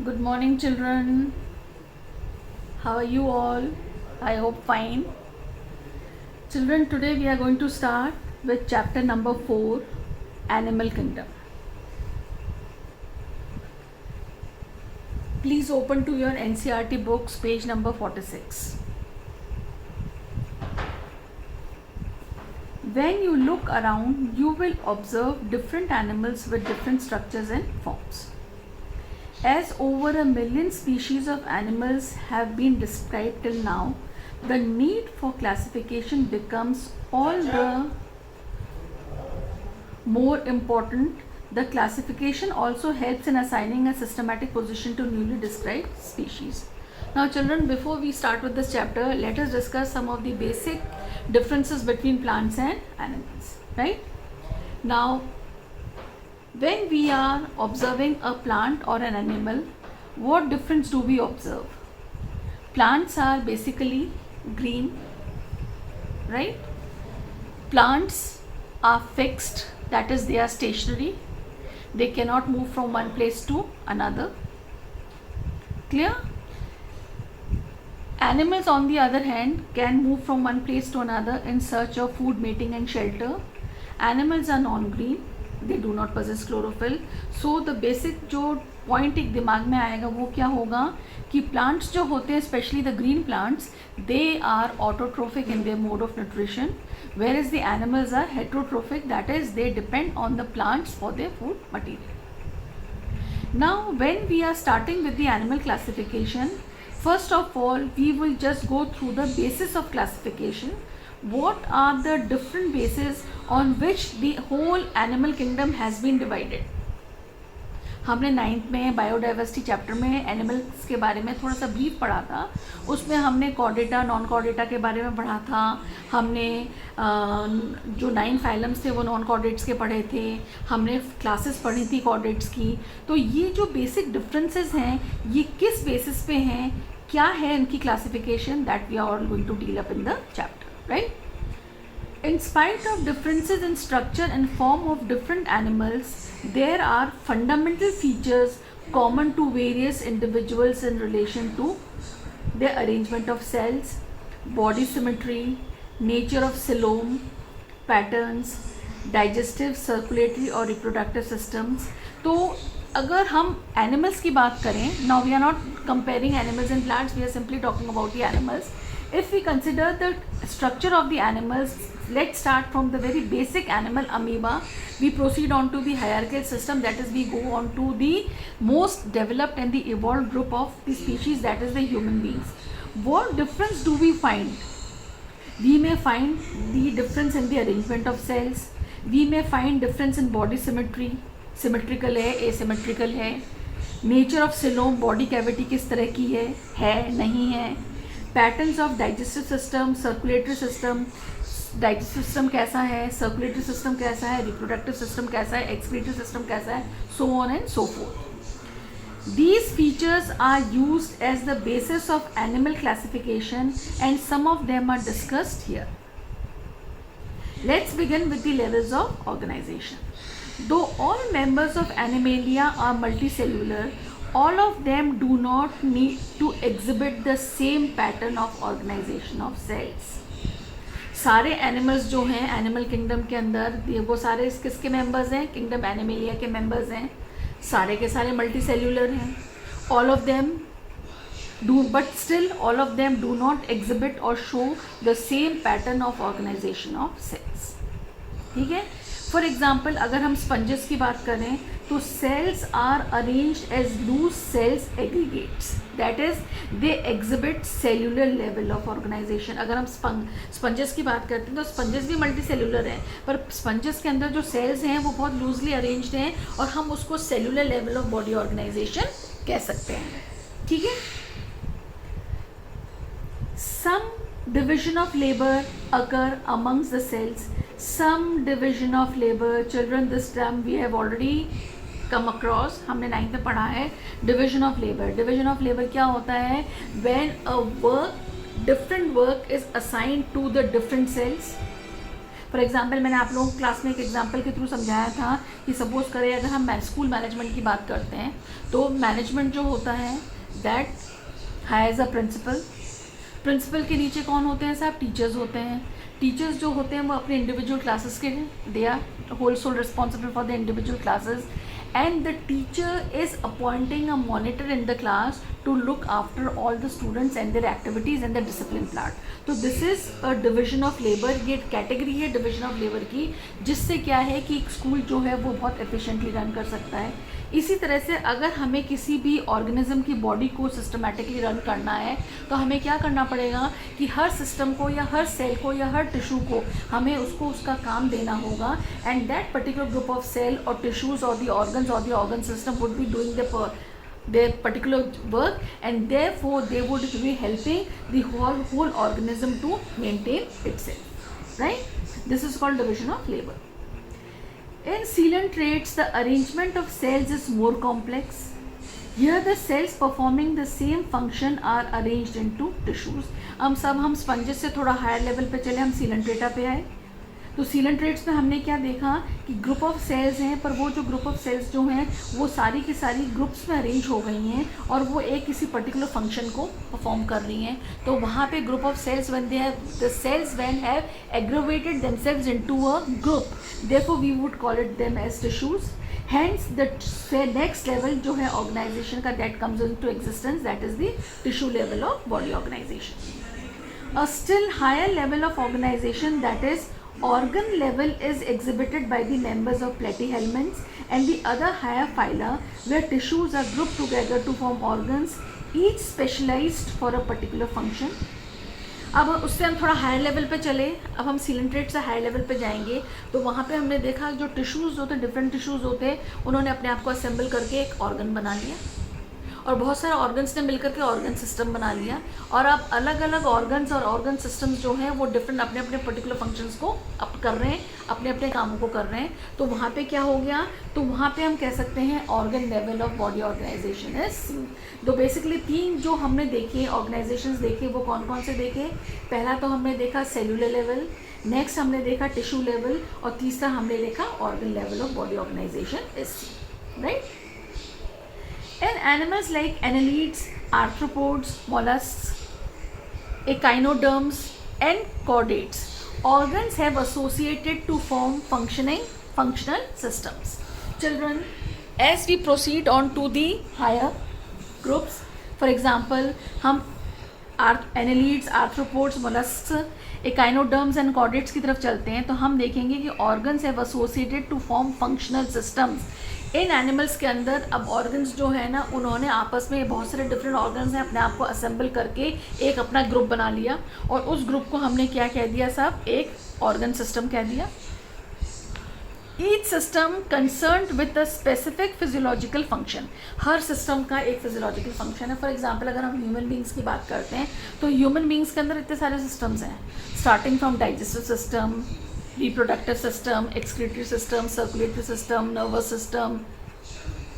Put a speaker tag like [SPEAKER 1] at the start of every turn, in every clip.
[SPEAKER 1] Good morning, children. How are you all? I hope fine. Children, today we are going to start with chapter number 4, Animal Kingdom. Please open to your NCERT books, page number 46. When you look around, you will observe different animals with different structures and forms. As over 1 million species of animals have been described till now, the need for classification becomes all the more important. The classification also helps in assigning a systematic position to newly described species. Now children, before we start with this chapter, let us discuss some of the basic differences between plants and animals, right? Now, when we are observing a plant or an animal, what difference do we observe? Plants are basically green, right? Plants are fixed, that is, they are stationary. They cannot move from one place to another. Clear? Animals, on the other hand, can move from one place to another in search of food, mating and shelter. Animals are non-green. They do not possess chlorophyll. So the basic जो point एक दिमाग में आएगा वो क्या होगा कि plants जो होते हैं, especially the green plants, they are autotrophic in their mode of nutrition, whereas the animals are heterotrophic, that is, they depend on the plants for their food material. Now, when we are starting with the animal classification, first of all, we will just go through the basis of classification. What are the different bases on which the whole animal kingdom has been divided? हमने 9th में biodiversity chapter में animals के बारे में थोड़ा सा brief पढ़ा था. उसमें हमने कॉर्डेटा, नॉन कॉर्डेटा के बारे में पढ़ा था. हमने जो 9 फाइलम्स थे वो नॉन कॉर्डेट्स के पढ़े थे. हमने क्लासेस पढ़ी थी कॉर्डेट्स की. तो ये जो बेसिक डिफरेंसेस हैं, ये किस बेसिस पे हैं, क्या है इनकी classification, that we are all going to deal up in the chapter. Right? In spite of differences in structure and form of different animals, there are fundamental features common to various individuals in relation to their arrangement of cells, body symmetry, nature of coelom, patterns, digestive, circulatory और reproductive systems. तो अगर हम animals की बात करें, now we are not comparing animals and plants, we are simply talking about the animals. If we consider the structure of the animals, let's start from the very basic animal, amoeba. We proceed on to the hierarchical system, that is, we go on to the most developed and the evolved group of the species, that is the human beings. What difference do we find? We may find the difference in the arrangement of cells. We may find difference in body symmetry. Symmetrical है, asymmetrical है. Nature of coelom, body cavity किस तरह की है नहीं है. Patterns of digestive system, circulatory system, digestive system कैसा है, सर्कुलेटरी सिस्टम कैसा है, रिप्रोडक्टिव सिस्टम कैसा है, एक्सक्रीटरी सिस्टम कैसा है, so on and so fourth. These features are used as the basis of animal classification and some of them are discussed here. Let's begin with the levels of organization. Though all members of Animalia are multicellular, all of them do not need to exhibit the same pattern of organization of cells. सारे animals जो हैं animal kingdom के अंदर, वो सारे किसके members हैं? Kingdom animalia के मेंबर्स हैं. सारे के सारे मल्टी सेल्यूलर हैं. All of them do, but still all of them do not exhibit और show the same pattern of organisation of cells. ठीक है. फॉर एग्जाम्पल, अगर हम स्पंजेस की बात करें तो cells are arranged as loose cells aggregates, that is they exhibit cellular level of organization. अगर हम स्पंजेस की बात करते हैं तो स्पंजेस भी मल्टी सेल्यूलर हैं, पर स्पंजेस के अंदर जो सेल्स हैं वो बहुत लूजली अरेंज्ड हैं और हम उसको cellular level of body organization कह सकते हैं. ठीक है. सम division of labor occur amongst the cells. Some division of labor, children, this term we have already come across. हमने 9th में पढ़ा है division of labor. Division of labor क्या होता है? When a work, different work is assigned to the different cells. For example मैंने आप लोगों को क्लास में एक एग्जाम्पल के थ्रू समझाया था कि सपोज करें अगर हम स्कूल मैनेजमेंट की बात करते हैं तो मैनेजमेंट जो होता है that has a principle. Principle के नीचे कौन होते हैं साहब? टीचर्स होते हैं। टीचर्स जो होते हैं वो अपने इंडिविजुअल क्लासेस के they are whole sole responsible for the individual classes and the teacher is appointing a monitor in the class to look after all the students and their activities and the discipline plan. तो this is a division of labor, ये category है division of labour की, जिससे क्या है कि एक school जो है वो बहुत एफिशिएंटली रन कर सकता है। इसी तरह से अगर हमें किसी भी ऑर्गेनिज्म की बॉडी को सिस्टमेटिकली रन करना है तो हमें क्या करना पड़ेगा कि हर सिस्टम को या हर सेल को या हर टिश्यू को हमें उसको उसका काम देना होगा, and that particular group of cell और टिश्यूज और the organs or the organ system would be doing their particular work, and therefore they would be helping the whole organism to maintain itself, right? This is called division of labor. In ciliate traits, the arrangement of cells is more complex. Here the cells performing the same function are arranged into tissues. हम sponges से थोड़ा higher level पे चले, हम Coelenterata पे आए। तो coelenterates में हमने क्या देखा कि ग्रुप ऑफ सेल्स हैं, पर वो जो ग्रुप ऑफ सेल्स जो हैं वो सारी की सारी ग्रुप्स में अरेंज हो गई हैं और वो एक किसी पर्टिकुलर फंक्शन को परफॉर्म कर रही हैं। तो वहाँ पे group of cells when they have the cells when have aggregated themselves into a group, therefore we would call it them as tissues. Hence the next level जो है ऑर्गेनाइजेशन का that comes into existence, that is the tissue level of body organization. A still higher level of organization, that is organ level, is exhibited by the members of platyhelminths and the other higher phyla, where tissues are grouped together to form organs, each specialized for a particular function. अब उससे हम थोड़ा higher level पे चले, अब हम coelenterate से higher level पे जाएंगे तो वहाँ पे हमने देखा जो टिश्यूज़ होते, डिफरेंट टिश्यूज़ होते, उन्होंने अपने आप को असेंबल करके एक ऑर्गन बना लिया और बहुत सारे ऑर्गन्स ने मिलकर के ऑर्गन सिस्टम बना लिया, और अब अलग अलग ऑर्गन्स और ऑर्गन सिस्टम्स जो हैं वो डिफरेंट अपने अपने पर्टिकुलर फंक्शंस को अप कर रहे हैं, अपने अपने कामों को कर रहे हैं। तो वहाँ पे क्या हो गया, तो वहाँ पे हम कह सकते हैं organ level of body organization is. तो बेसिकली तीन जो हमने देखे ऑर्गेनाइजेशंस देखे वो कौन कौन से देखे? पहला तो हमने देखा सेल्यूलर लेवल, नेक्स्ट हमने देखा टिश्यू लेवल, और तीसरा हमने देखा organ level of body organization is, right? In animals like annelids, arthropods, mollusks, echinoderms and chordates, organs have associated to form functional systems. Children, as we proceed on to the higher groups, for example, हम annelids, arthropods, mollusks, echinoderms and chordates की तरफ चलते हैं तो हम देखेंगे कि organs have associated to form functional systems. In animals के अंदर अब ऑर्गन्स जो है ना, उन्होंने आपस में बहुत सारे डिफरेंट ऑर्गन्स हैं अपने आप को असेंबल करके एक अपना ग्रुप बना लिया, और उस ग्रुप को हमने क्या कह दिया साहब? एक ऑर्गन सिस्टम कह दिया। Each system concerned with a specific physiological function, her system का एक फिजियोलॉजिकल फंक्शन है। फॉर एग्जांपल अगर हम ह्यूमन बींग्स की बात करते हैं तो ह्यूमन बींग्स के अंदर इतने सारे सिस्टम्स हैं, starting from digestive system, reproductive system, excretory system, circulatory system, nervous system,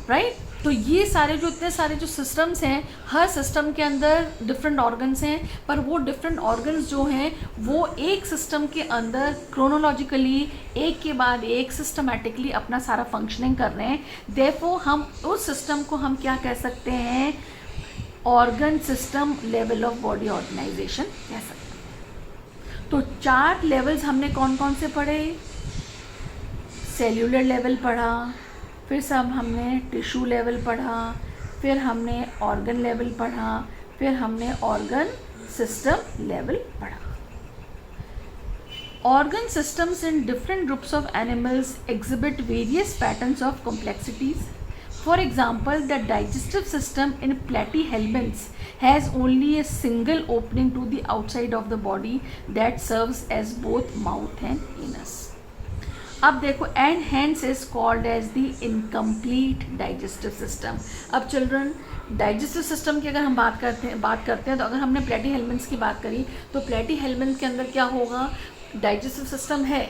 [SPEAKER 1] right? तो ये सारे जो इतने सारे जो सिस्टम्स हैं, हर सिस्टम के अंदर डिफरेंट ऑर्गन्स हैं, पर वो डिफरेंट ऑर्गन्स जो हैं वो एक सिस्टम के अंदर क्रोनोलॉजिकली एक के बाद एक सिस्टमेटिकली अपना सारा फंक्शनिंग कर रहे हैं। देयरफॉर हम उस सिस्टम को हम क्या कह सकते हैं? Organ system level of body organization कह सकते हैं। तो 4 लेवल्स हमने कौन कौन से पढ़े? सेल्यूलर लेवल पढ़ा, फिर सब हमने टिश्यू लेवल पढ़ा, फिर हमने ऑर्गन लेवल पढ़ा, फिर हमने ऑर्गन सिस्टम लेवल पढ़ा। Organ systems in different groups of animals exhibit various patterns of complexities. For example, the digestive system in platyhelminths has only a single opening to the outside of the body that serves as both mouth and anus. अब देखो, and hence is called as the incomplete digestive system. अब children, digestive system की अगर हम बात करते हैं तो अगर हमने प्लेटीहेल्मिन्थ्स की बात करी तो प्लेटीहेल्मिन्थ के अंदर क्या होगा? डाइजेस्टिव सिस्टम है,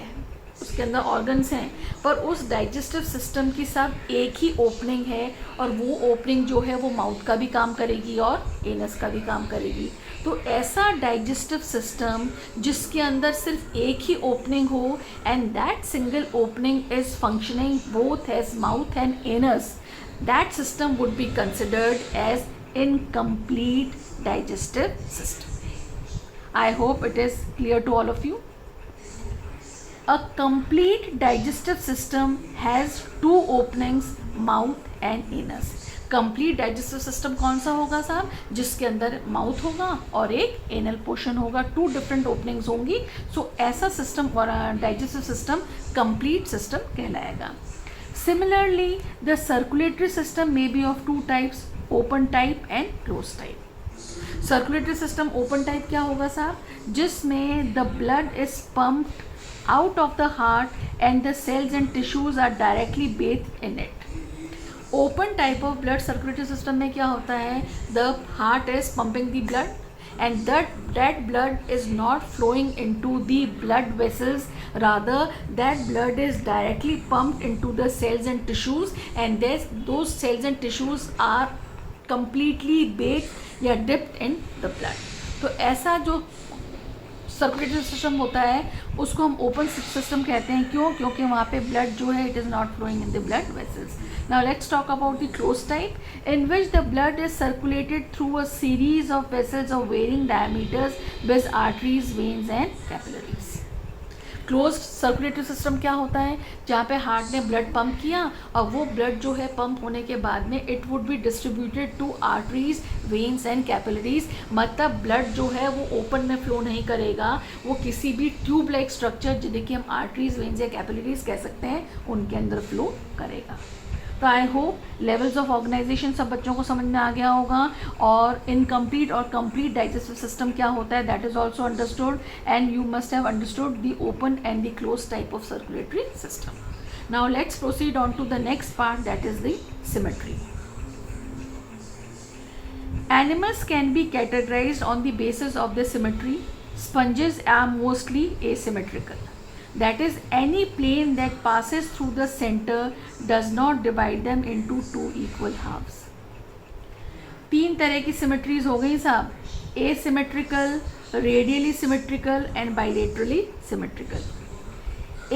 [SPEAKER 1] उसके अंदर ऑर्गन्स हैं, पर उस डाइजेस्टिव सिस्टम की सब एक ही ओपनिंग है, और वो ओपनिंग जो है वो माउथ का भी काम करेगी और एनस का भी काम करेगी। तो ऐसा डाइजेस्टिव सिस्टम जिसके अंदर सिर्फ एक ही ओपनिंग हो, and that single opening is functioning both as mouth and anus, that system would be considered as incomplete digestive system. I hope it is clear to all of you. A complete digestive system has two openings, mouth and anus. Complete digestive system कौन सा होगा साहब? जिसके अंदर mouth होगा और एक anal portion होगा, टू डिफरेंट ओपनिंग्स होंगी। सो ऐसा सिस्टम और डाइजेस्टिव सिस्टम कंप्लीट सिस्टम कहलाएगा। Similarly the circulatory system may be of two types, open type and close type. Circulatory system open type क्या होगा साहब? जिसमें the blood is pumped out of the heart and the cells and tissues are directly based in it. Open type of blood circulatory system में क्या होता है? The heart is pumping the blood and that blood is not flowing into the blood vessels, rather that blood is directly pumped into the cells and tissues, and those cells and tissues are completely baked या dipped in the blood। तो ऐसा जो circulatory system होता है उसको हम open system कहते हैं। क्यों? क्योंकि वहाँ पे ब्लड जो है it is not flowing in the blood vessels. Now let's talk about the close type in which the blood is circulated through a series of vessels of varying diameters with arteries, veins and capillaries. Close circulatory system क्या होता है? जहाँ पे heart ने blood pump किया और वो blood जो है पंप होने के बाद में it would be distributed to arteries, veins and capillaries. मतलब ब्लड जो है वो ओपन में फ्लो नहीं करेगा, वो किसी भी ट्यूब लाइक स्ट्रक्चर जिन्हें कि हम आर्टरीज, वेन्स या कैपिलरीज कह सकते हैं उनके अंदर फ्लो करेगा। तो I hope levels of organization सब बच्चों को समझ में आ गया होगा, और इनकम्प्लीट और कंप्लीट डाइजेस्टिव सिस्टम क्या होता है that is also understood, and you must have understood the open and the close type of circulatory system. Now let's proceed on to the next part that is the symmetry. Animals can be categorized on the basis of their symmetry. Sponges are mostly asymmetrical. That is, any plane that passes through the center does not divide them into two equal halves. तीन तरह की symmetries हो गई साहब, asymmetrical, radially symmetrical and bilaterally symmetrical.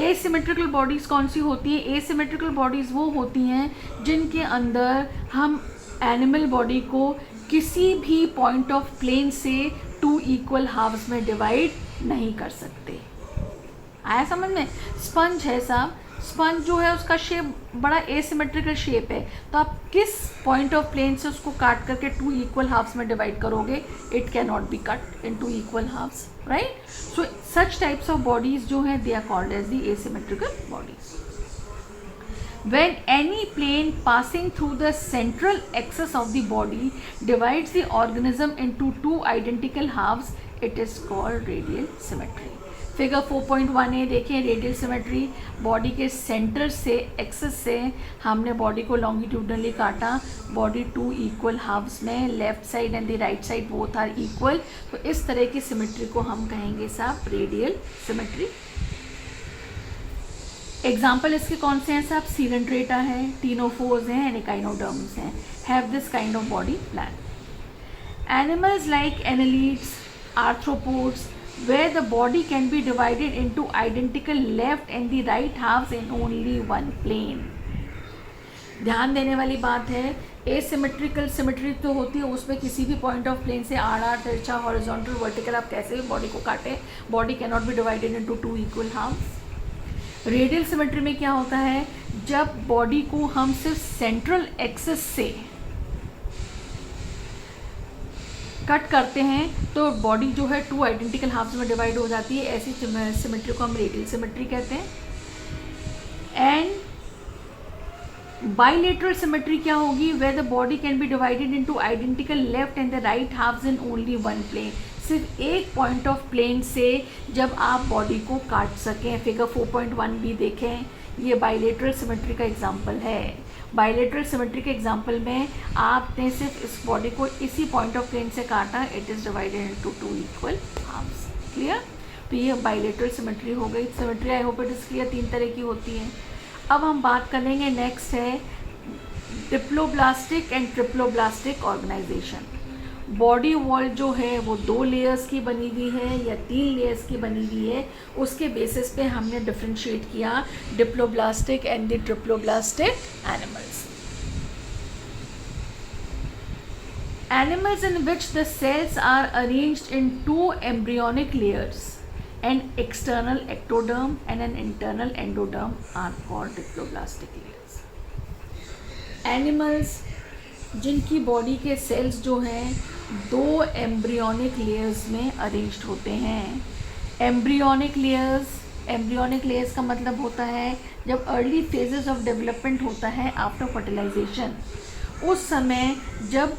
[SPEAKER 1] asymmetrical bodies कौन सी होती हैं? asymmetrical bodies वो होती हैं जिनके अंदर हम एनिमल बॉडी को किसी भी पॉइंट ऑफ प्लेन से टू इक्वल हाफ्स में डिवाइड नहीं कर सकते। आया समझ में? स्पंज है साहब, स्पंज जो है उसका शेप बड़ा एसिमेट्रिकल शेप है, तो आप किस पॉइंट ऑफ प्लेन से उसको काट करके टू इक्वल हाफ्स में डिवाइड करोगे? It can not be cut in two equal halves, right? So such types of bodies जो हैं they are called as the asymmetrical bodies. When any plane passing through the central axis of the body divides the organism into two identical halves, it is called radial symmetry. Figure 4.1a देखें, radial symmetry. Body के centre से, axis से हमने body को longitudinally काटा, body two equal halves में, left side and the right side both are equal. तो इस तरह की सिमेट्री को हम कहेंगे साहब रेडियल सिमेट्री। एग्जाम्पल इसके कौन से हैं साहब? सीलेंट्रेटा है, टीनोफोर्स हैं एंड एकाइनोडर्म्स हैं, have this kind of body plan. Animals like annelids, arthropods, where the body can be divided into identical left and the right halves in only one plane. ध्यान देने वाली बात है, asymmetrical symmetry तो होती है उसमें किसी भी पॉइंट ऑफ प्लेन से आर, तिरछा, हॉरिजॉन्टल, वर्टिकल, आप कैसे भी बॉडी को काटें, body can not be divided into two equal halves. Radial symmetry में क्या होता है? जब बॉडी को हम सिर्फ सेंट्रल एक्सिस से कट करते हैं तो बॉडी जो है टू आइडेंटिकल हाफ्स में डिवाइड हो जाती है। ऐसी सिमेट्री को हम रेडियल सिमेट्री कहते हैं। एंड बाइलेटरल सिमेट्री क्या होगी? Where the body can be divided into identical left and the right halves in only one plane. सिर्फ एक पॉइंट ऑफ प्लेन से जब आप बॉडी को काट सकें। फिगर 4.1 भी देखें, ये बाइलेटरल सिमेट्री का एग्जाम्पल है। बाइलेटरल सिमेट्री के एग्जाम्पल में आपने सिर्फ इस बॉडी को इसी पॉइंट ऑफ प्लेन से काटा, it is divided into two equal halves. Clear? तो ये बाइलेटरल सिमेट्री हो गई। Symmetry I hope it is clear, 3 तरह की होती है। अब हम बात करेंगे, नेक्स्ट है diploblastic and triploblastic organization. Body wall जो है वो 2 लेयर्स की बनी हुई है या 3 लेयर्स की बनी हुई है, उसके बेसिस पे हमने डिफ्रेंशिएट किया diploblastic and the triploblastic animals. Animals in which the cells are arranged in 2 embryonic layers, an external ectoderm and an internal endoderm, are called diploblastic layers. Animals जिनकी बॉडी के सेल्स जो हैं 2 embryonic layers में arranged होते हैं। Embryonic layers का मतलब होता है जब अर्ली फेजेस ऑफ डेवलपमेंट होता है आफ्टर फर्टिलाइजेशन, उस समय जब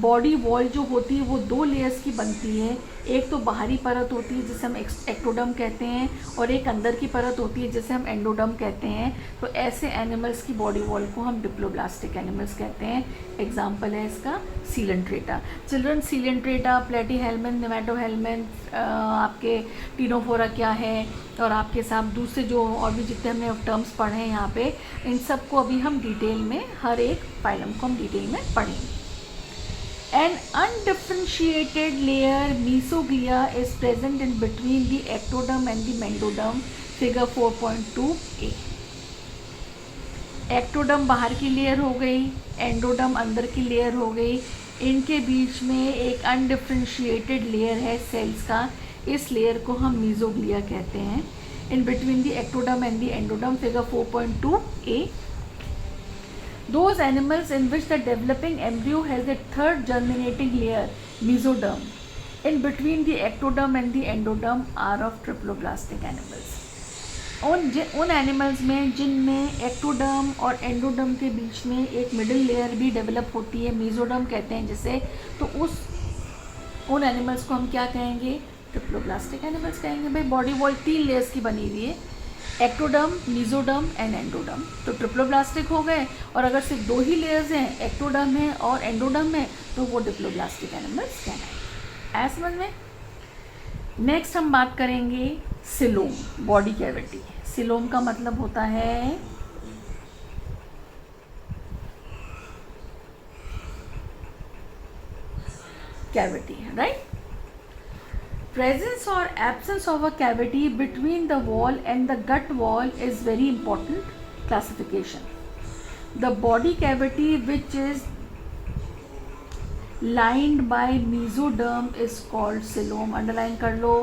[SPEAKER 1] बॉडी वॉल जो होती है वो 2 लेयर्स की बनती है। एक तो बाहरी परत होती है जिसे हम एक्टोडर्म कहते हैं, और एक अंदर की परत होती है जिसे हम एंडोडर्म कहते हैं। तो ऐसे एनिमल्स की बॉडी वॉल को हम डिप्लोब्लास्टिक एनिमल्स कहते हैं। एग्जाम्पल है इसका सीलेंट्रेटा। चिल्ड्रन, सीलेंट्रेटा, प्लेटीहेल्मिन, नेमेटोहेल्मिन, आपके टीनोफोरा क्या है, और आपके साथ दूसरे जो और भी जितने हमने टर्म्स पढ़े हैं यहाँ पे, इन सब को अभी हम डिटेल में, हर एक फाइलम को हम डिटेल में पढ़ेंगे। An undifferentiated layer mesoglia is present in between the ectoderm and the mesoderm, figure 4.2a. Ectoderm बाहर की लेयर हो गई, एंडोडर्म अंदर की लेयर हो गई, इनके बीच में एक अनडिफ्रेंशिएटेड लेयर है सेल्स का, इस लेयर को हम मेसोग्लिया कहते हैं। In between the ectoderm and the endoderm, figure 4.2a. Those animals in which the developing embryo has a 3rd germinating layer, mesoderm, in between the ectoderm and the endoderm, are of triploblastic animals. उन animals में जिनमें ectoderm और endoderm के बीच में एक middle layer भी develop होती है, मेसोडर्म कहते हैं जिसे, तो उन एनिमल्स को हम क्या कहेंगे? ट्रिप्लोब्लास्टिक एनिमल्स कहेंगे। भाई बॉडी वॉल 3 लेयर्स की बनी हुई है, एक्टोडर्म, मेसोडर्म एंड एंडोडर्म, तो ट्रिप्लोब्लास्टिक हो गए। और अगर सिर्फ 2 ही लेयर्स हैं, एक्टोडर्म है और एंडोडर्म है, तो वो डिप्लोब्लास्टिक एनिमल्स कहलाएंगे। ऐसा समझ में? नेक्स्ट हम बात करेंगे सिलोम, बॉडी कैविटी। सिलोम का मतलब होता है cavity, right? Presence or absence of a cavity between the wall and the gut wall is very important classification. The body cavity which is lined by mesoderm is called coelom. Underline कर लो,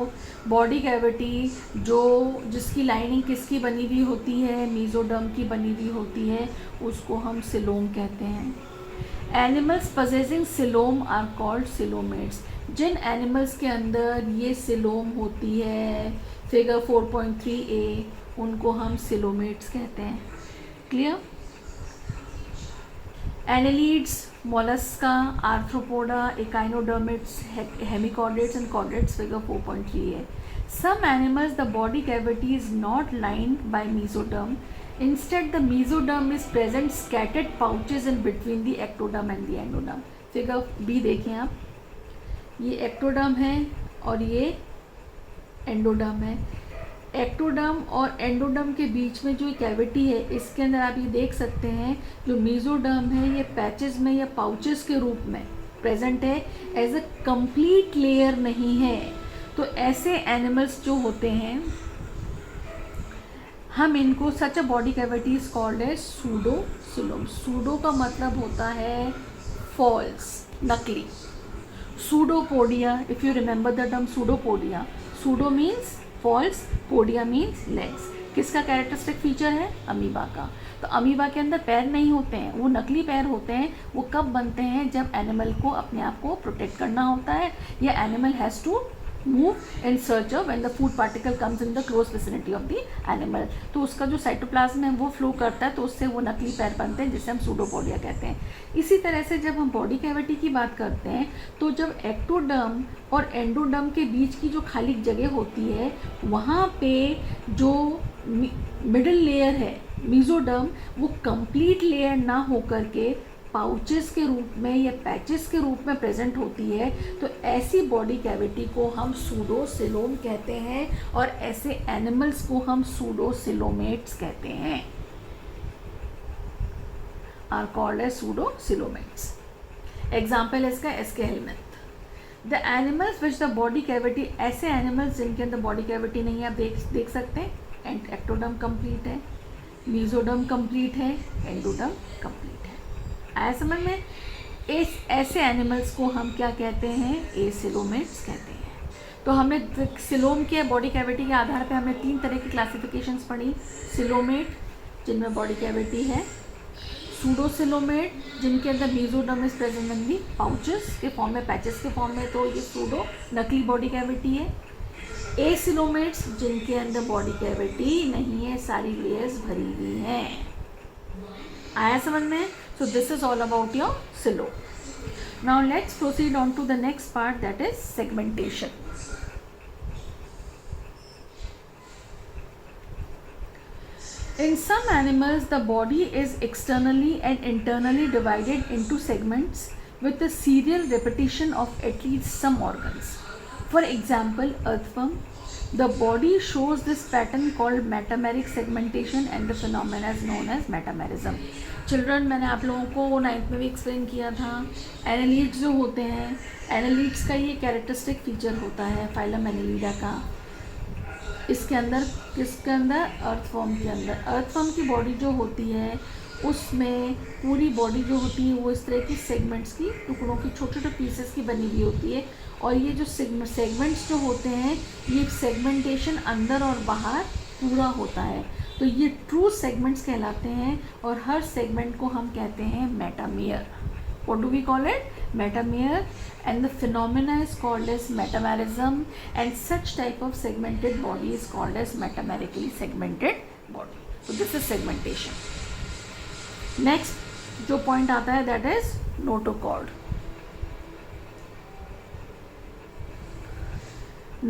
[SPEAKER 1] body cavity जिसकी lining किसकी बनी हुई होती है? Mesoderm की बनी हुई होती है, उसको हम सिलोम कहते हैं। Animals possessing coelom are called coelomates. जिन एनिमल्स के अंदर ये सिलोम होती है, फिगर 4.3a, उनको हम सिलोमेट्स कहते हैं। Clear? Annelids, mollusca, arthropoda, echinoderms, hemichordates and chordates, figure 4.3a. Some animals the body cavity is not lined by mesoderm. Instead the mesoderm is present scattered pouches in between the ectoderm and the endoderm. Figure B देखें आप, ये ectoderm है और ये endoderm है। Ectoderm और endoderm के बीच में जो कैविटी है, इसके अंदर आप ये देख सकते हैं जो मेसोडर्म है ये पैचेस में या पाउचेस के रूप में प्रेजेंट है, एज अ कंप्लीट लेयर नहीं है। तो ऐसे एनिमल्स जो होते हैं हम इनको, such a body cavity is called as pseudocoelom. Pseudo का मतलब होता है फॉल्स, नकली। Pseudopodia, if you remember the term pseudopodia, pseudo means false, podia means legs. किसका कैरेक्टरिस्टिक फीचर है? अमीबा का। तो अमीबा के अंदर पैर नहीं होते हैं, वो नकली पैर होते हैं। वो कब बनते हैं? जब एनिमल को अपने आप को प्रोटेक्ट करना होता है, या animal has to move in search of when the food particle comes in the close vicinity of the animal, तो उसका जो साइटोप्लाज्म है वो फ्लो करता है, तो उससे वो नकली पैर बनते हैं जिसे हम सूडोपोडिया कहते हैं। इसी तरह से जब हम बॉडी कैविटी की बात करते हैं, तो जब एक्टोडर्म और एंडोडर्म के बीच की जो खाली जगह होती है, वहाँ पे जो मिडिल लेयर है मेसोडर्म, वो कंप्लीट लेयर ना हो करके पाउचेस के रूप में या पैचेस के रूप में प्रेजेंट होती है, तो ऐसी बॉडी कैविटी को हम सूडोसिलोम कहते हैं और ऐसे एनिमल्स को हम सूडोसिलोमेट्स कहते हैं, are called as pseudocoelomates. Example है इसका aschelminthes. The animals which the body cavity, ऐसे एनिमल्स जिनके अंदर बॉडी कैविटी नहीं है, आप देख सकते हैं, एक्टोडर्म कंप्लीट है, मीजोडर्म कंप्लीट है, एंडोडर्म कंप्लीट है। आया समझ में? ऐसे एनिमल्स को हम क्या कहते हैं? एसिलोमेट्स कहते हैं। तो हमने सिलोम के बॉडी कैविटी के आधार पर हमने 3 तरह की क्लासिफिकेशंस पढ़ी। सिलोमेट जिनमें बॉडी कैविटी है, सूडोसिलोमेट जिनके अंदर mesoderm is present in the pouches के फॉर्म में, पैचेस के फॉर्म में, तो ये सूडो नकली बॉडी कैविटी है। एसिलोमेट्स जिनके अंदर बॉडी कैविटी नहीं है, सारी लेयर्स भरी हुई हैं। आया समझ में? So this is all about your सिलो। Now let's proceed on to the next part, that is segmentation. In some animals, the body is externally and internally divided into segments with a serial repetition of at least some organs. For example, earthworm. The body shows this pattern called metameric segmentation and the phenomena is known as metamerism. Children, मैंने आप लोगों को 9th में भी explain किया था, एनालीड्स जो होते हैं, एनालीड्स का ये कैरेक्टरिस्टिक फीचर होता है फाइलम एनालीडा का। इसके अंदर, किसके अंदर? अर्थफॉर्म के अंदर। अर्थफॉर्म की बॉडी जो होती है उसमें पूरी बॉडी जो होती है वो इस तरह की सेगमेंट्स की, टुकड़ों की, छोटे छोटे पीसेस की बनी हुई होती है। और ये जो सेगमेंट्स जो होते हैं, ये सेगमेंटेशन अंदर और बाहर पूरा होता है, तो ये ट्रू सेगमेंट्स कहलाते हैं। और हर सेगमेंट को हम कहते हैं मेटामियर। What do we call it? Metamere, and the phenomena is called as metamerism, and such type of segmented body is called as metamerically segmented body. So this is segmentation. Next जो point आता है that is notochord.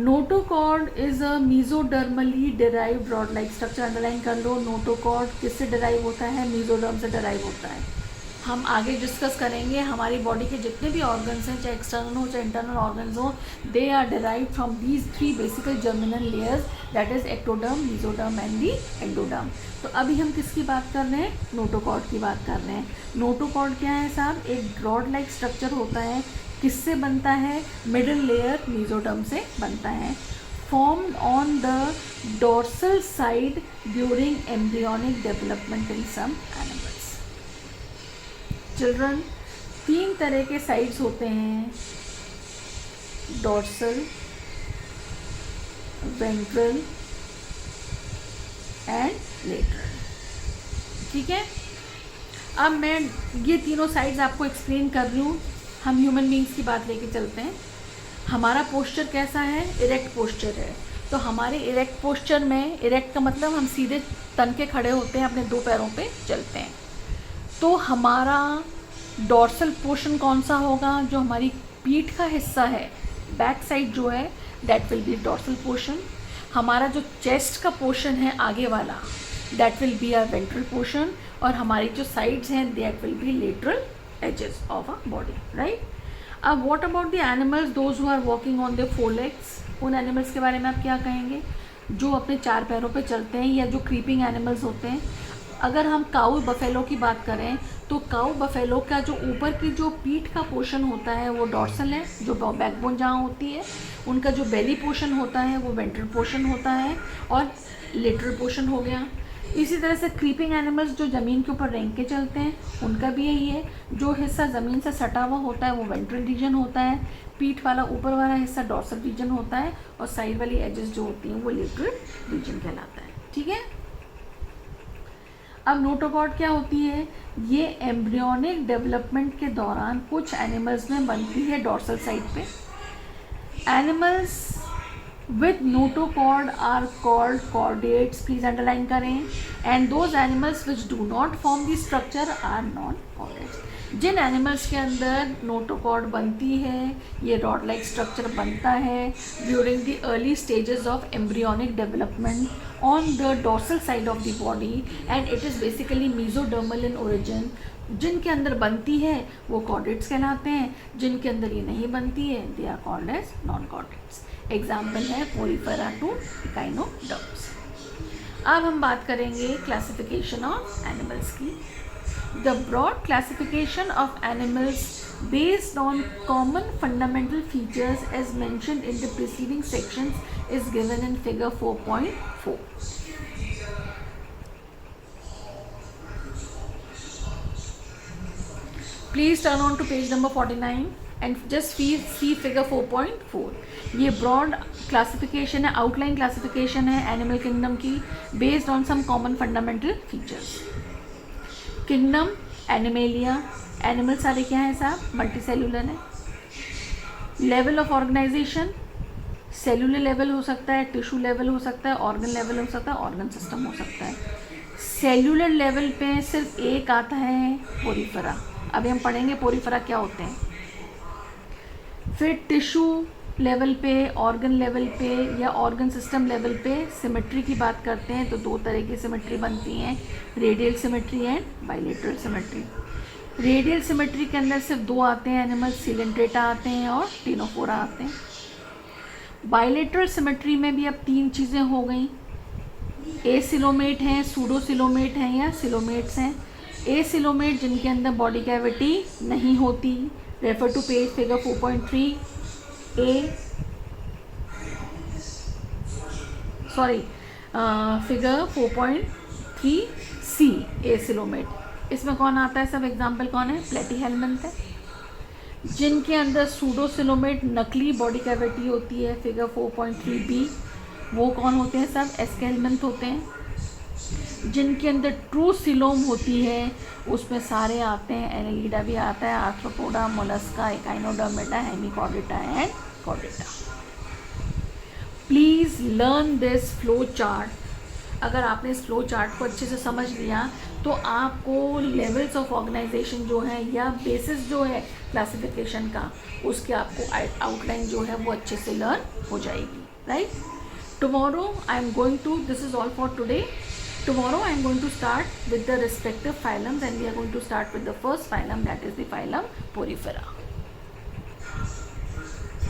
[SPEAKER 1] Notochord is a mesodermally derived rod-like structure. Underline कर लो, notochord किससे derive होता है? mesoderm से derive होता है। हम आगे डिस्कस करेंगे, हमारी बॉडी के जितने भी ऑर्गन्स हैं, चाहे एक्सटर्नल हो चाहे इंटरनल ऑर्गन्स हो, they are derived from these 3 basical germinal layers, that is ectoderm, mesoderm and the endoderm. तो अभी हम किसकी बात कर रहे हैं? नोटोकॉर्ड की बात कर रहे हैं। नोटोकॉर्ड क्या है साहब? एक रॉड लाइक स्ट्रक्चर होता है। किससे बनता है? मिडिल लेयर मीजोडर्म से बनता है। Formed on the dorsal side during embryonic development in some animals. Children, 3 तरह के साइड्स होते हैं, डोर्सल, वेंट्रल एंड लेटरल। ठीक है, अब मैं ये तीनों साइड्स आपको एक्सप्लेन कर रही हूँ। हम ह्यूमन बींग्स की बात लेके चलते हैं। हमारा पोस्चर कैसा है? इरेक्ट पोस्चर है। तो हमारे इरेक्ट पोस्चर में, इरेक्ट का मतलब हम सीधे तन के खड़े होते हैं, अपने 2 पैरों पे चलते हैं। तो हमारा डॉर्सल पोर्शन कौन सा होगा? जो हमारी पीठ का हिस्सा है, बैक साइड जो है, that will be dorsal portion. हमारा जो चेस्ट का पोर्शन है आगे वाला, that will be our ventral portion. और हमारी जो साइड्स हैं, that will be lateral edges of a body, right. अब what about the animals those who are walking on the 4 legs? उन एनिमल्स के बारे में आप क्या कहेंगे? जो अपने 4 पैरों पे चलते हैं, या जो क्रीपिंग एनिमल्स होते हैं। अगर हम काऊ बफेलो की बात करें, तो काऊ बफेलो का जो ऊपर की जो पीठ का पोर्शन होता है वो डॉर्सल है, जो बैकबोन जहाँ होती है। उनका जो बेली पोर्शन होता है वो वेंट्रल पोर्शन होता है, और लेटरल पोर्शन हो गया। इसी तरह से क्रीपिंग एनिमल्स जो ज़मीन के ऊपर रेंग के चलते हैं, उनका भी यही है। जो हिस्सा ज़मीन से सटा हुआ होता है वो वेंट्रल रीजन होता है, पीठ वाला ऊपर वाला हिस्सा डॉर्सल रीजन होता है, और साइड वाली एजेस जो होती हैं वो लेटरल रीजन कहलाता है। ठीक है, अब नोटोकॉर्ड क्या होती है? ये एम्ब्रियोनिक डेवलपमेंट के दौरान कुछ एनिमल्स में बनती है डॉर्सल साइड पे। Animals with notochord are called chordates, please underline करें। And those animals which do not form the structure are non chordates. जिन एनिमल्स के अंदर नोटोकॉर्ड बनती है, ये रॉड लाइक स्ट्रक्चर बनता है during the early stages of embryonic development on the dorsal side of the body and it is basically mesodermal in origin. जिनके अंदर बनती है वो कॉर्डेट्स कहलाते हैं, जिनके अंदर ये नहीं बनती है they are called as non chordates. Example है पोरीफेरा टू इकाइनोडर्म्स. अब हम बात करेंगे क्लासिफिकेशन ऑफ एनिमल्स की. The broad classification of animals based on common fundamental features as mentioned in the preceding sections is given in figure 4.4. Please turn on to page number 49 and just see figure 4.4. ये broad classification है, outline classification है animal kingdom की based on some common fundamental features. Kingdom Animalia. Animal सारे क्या हैं साहब? Multi cellular है. Level of organization cellular level हो सकता है, टिश्यू लेवल हो सकता है, ऑर्गन लेवल हो सकता है, ऑर्गन सिस्टम हो सकता है. सेलुलर लेवल पे सिर्फ एक आता है पोरीफेरा. अभी हम पढ़ेंगे पोरीफेरा क्या होते हैं. फिर टिश्यू लेवल पे, ऑर्गन लेवल पे या ऑर्गन सिस्टम लेवल पे सिमेट्री की बात करते हैं तो दो तरह की सिमेट्री बनती हैं, radial symmetry and bilateral symmetry. Radial symmetry के अंदर सिर्फ दो आते हैं एनिमल, सिलेंड्रेटा आते हैं और टिनोफोरा आते हैं. बाइलेटरल सिमेट्री में भी अब तीन चीज़ें हो गई. एसिलोमेट हैं, सूडोसिलोमेट हैं या सिलोमेट्स हैं. एसिलोमेट जिनके अंदर बॉडी कैविटी नहीं होती. Refer to page figure 4.3 figure 4.3 C. Acoelomate इसमें कौन आता है सब? एग्जाम्पल कौन है? प्लेटीहेलमिंथ है. जिनके अंदर सूडोसिलोमेट नकली बॉडी कैविटी होती है फिगर 4.3 बी, वो कौन होते हैं सब? एस्केलमिंथ होते हैं. जिनके अंदर ट्रू सिलोम होती है उसमें सारे आते हैं, एनेलिडा भी आता है, arthropoda, Mollusca, Echinodermata, Hemichordata and Chordata. Please learn this flow chart. अगर आपने इस फ्लो चार्ट को अच्छे से समझ लिया तो आपको लेवल्स ऑफ ऑर्गेनाइजेशन जो है या बेसिस जो है क्लासिफिकेशन का उसके आपको आउटलाइन जो है वो अच्छे से लर्न हो जाएगी. Right. Tomorrow I am going to, this is all for today. Tomorrow I am going to start with the respective phylums and we are going to start with the first phylum, that is the phylum Porifera.